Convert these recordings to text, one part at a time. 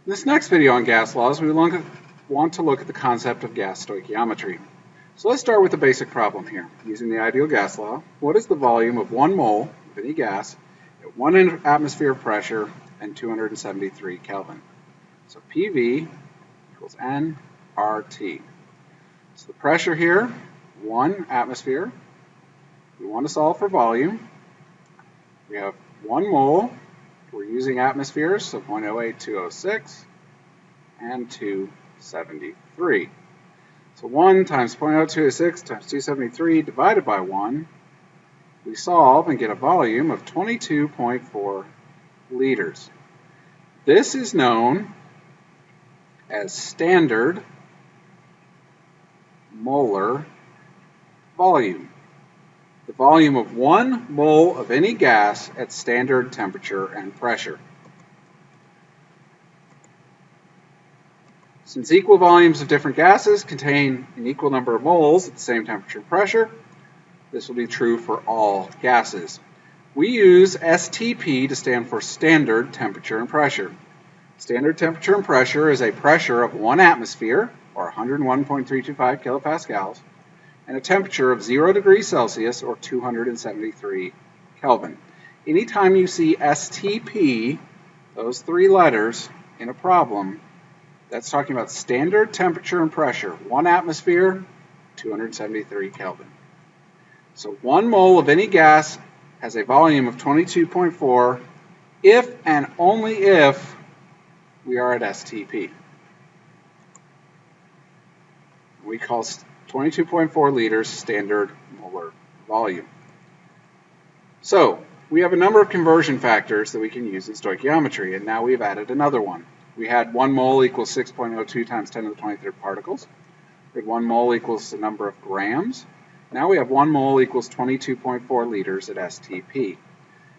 In this next video on gas laws, we want to look at the concept of gas stoichiometry. So let's start with the basic problem here. Using the ideal gas law, what is the volume of 1 mole of any gas at 1 atmosphere of pressure and 273 Kelvin? So PV equals nRT. So the pressure here, 1 atmosphere. We want to solve for volume. We have 1 mole. We're using atmospheres, so 0.08206 and 273. So 1 times 0.0206 times 273 divided by 1, we solve and get a volume of 22.4 liters. This is known as standard molar volume. The volume of 1 mole of any gas at standard temperature and pressure. Since equal volumes of different gases contain an equal number of moles at the same temperature and pressure, this will be true for all gases. We use STP to stand for standard temperature and pressure. Standard temperature and pressure is a pressure of 1 atmosphere, or 101.325 kilopascals, and a temperature of 0 degrees Celsius, or 273 Kelvin. Anytime you see STP, those 3 letters, in a problem, that's talking about standard temperature and pressure, 1 atmosphere, 273 Kelvin. So 1 mole of any gas has a volume of 22.4 if and only if we are at STP. We call 22.4 liters standard molar volume. So we have a number of conversion factors that we can use in stoichiometry, and now we've added another one. We had 1 mole equals 6.02 times 10 to the 23rd particles. We had 1 mole equals the number of grams. Now we have 1 mole equals 22.4 liters at STP.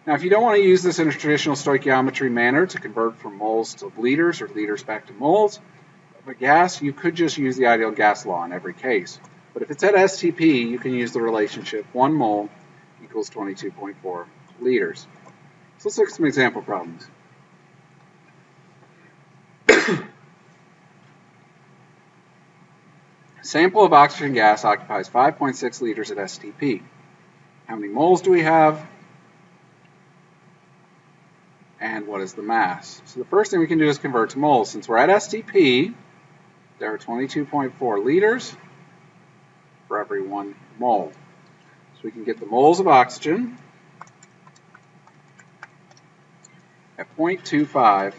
Now if you don't want to use this in a traditional stoichiometry manner to convert from moles to liters or liters back to moles of a gas, you could just use the ideal gas law in every case. But if it's at STP, you can use the relationship 1 mole equals 22.4 liters. So let's look at some example problems. A sample of oxygen gas occupies 5.6 liters at STP. How many moles do we have? And what is the mass? So the first thing we can do is convert to moles. Since we're at STP, there are 22.4 liters for every 1 mole. So we can get the moles of oxygen at 0.25 .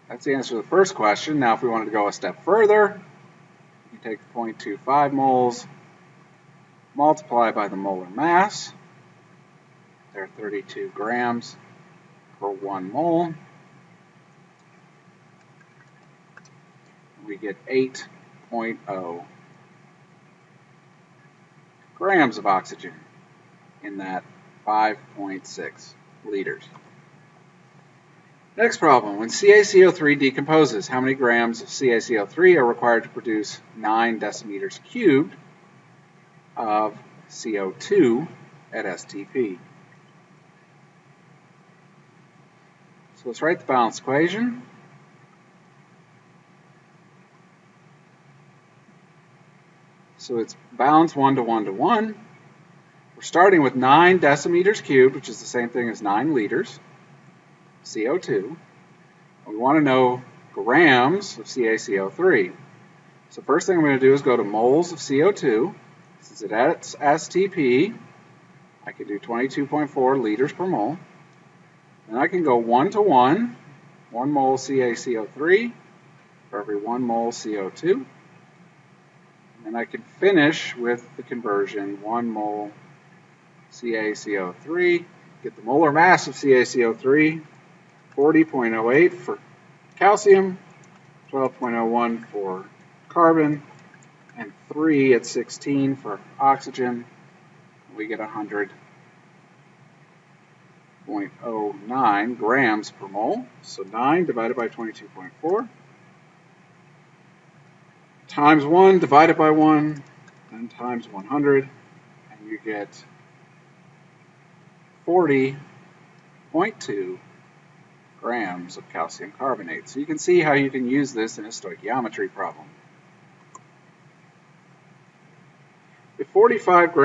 That's the answer to the first question. Now if we wanted to go a step further, you take the 0.25 moles, multiply by the molar mass. There are 32 grams per 1 mole. We get 8.0 grams of oxygen in that 5.6 liters. Next problem, when CaCO3 decomposes, how many grams of CaCO3 are required to produce 9 decimeters cubed of CO2 at STP? So let's write the balanced equation. So it's balanced 1 to 1 to 1. We're starting with 9 decimeters cubed, which is the same thing as 9 liters. CO2. We want to know grams of CaCO3. So first thing I'm going to do is go to moles of CO2. Since it's at STP, I can do 22.4 liters per mole. Then I can go 1 to 1, 1 mole CaCO3 for every 1 mole CO2. And I can finish with the conversion 1 mole CaCO3, get the molar mass of CaCO3, 40.08 for calcium, 12.01 for carbon, and 3 at 16 for oxygen. We get 100.09 grams per mole. So 9 divided by 22.4 times 1 divided by 1, and times 100, and you get 40.2 grams of calcium carbonate. So you can see how you can use this in a stoichiometry problem. If 45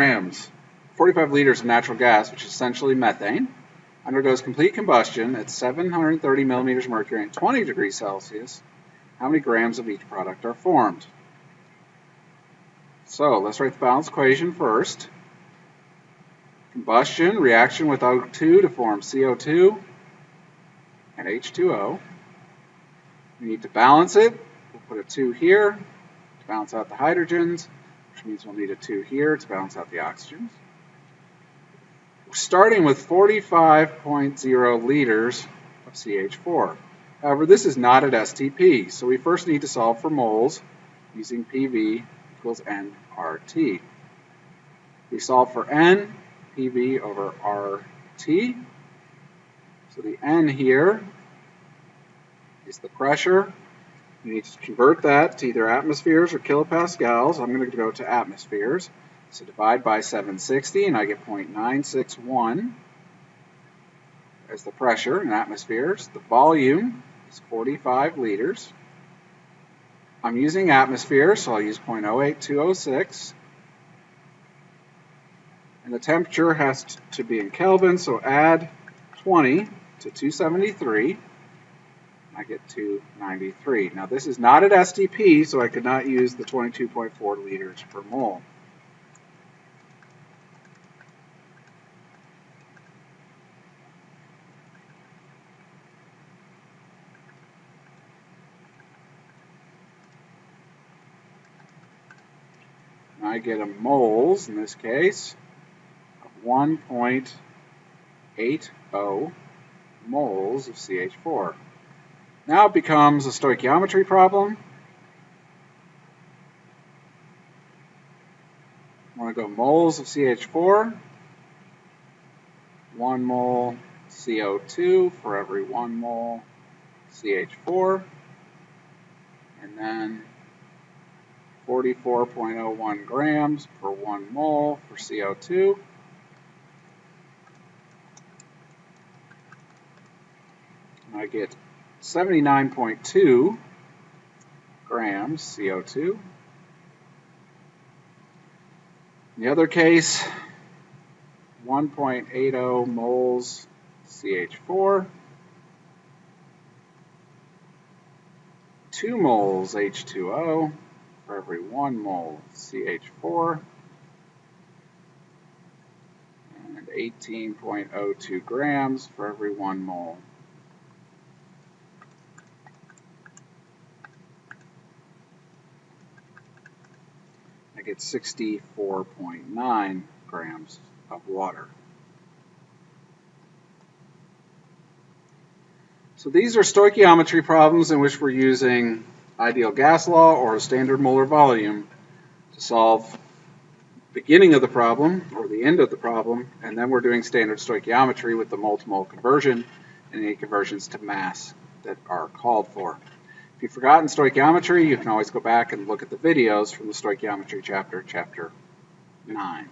liters of natural gas, which is essentially methane, undergoes complete combustion at 730 millimeters mercury and 20 degrees Celsius, how many grams of each product are formed? So let's write the balance equation first. Combustion, reaction with O2 to form CO2 and H2O. We need to balance it. We'll put a 2 here to balance out the hydrogens, which means we'll need a 2 here to balance out the oxygens. We're starting with 45.0 liters of CH4. However, this is not at STP, so we first need to solve for moles using PV equals nRT. We solve for N, PV over RT. So the N here is the pressure. You need to convert that to either atmospheres or kilopascals. I'm going to go to atmospheres. So divide by 760, and I get 0.961 as the pressure in atmospheres. The volume is 45 liters. I'm using atmospheres, so I'll use 0.08206. And the temperature has to be in Kelvin, so add 20 to 273. I get 293. Now this is not at STP, so I could not use the 22.4 liters per mole. I get a moles, in this case, of 1.80 moles of CH4. Now it becomes a stoichiometry problem. I want to go moles of CH4, 1 mole CO2 for every 1 mole CH4, and then 44.01 grams per 1 mole for CO2. And I get 79.2 grams CO2. In the other case, 1.80 moles CH4, 2 moles H2O for every 1 mole CH4, and 18.02 grams for every 1 mole. I get 64.9 grams of water. So these are stoichiometry problems in which we're using ideal gas law or a standard molar volume to solve the beginning of the problem or the end of the problem, and then we're doing standard stoichiometry with the mole-to-mole conversion and any conversions to mass that are called for. If you've forgotten stoichiometry, you can always go back and look at the videos from the Stoichiometry chapter, chapter 9.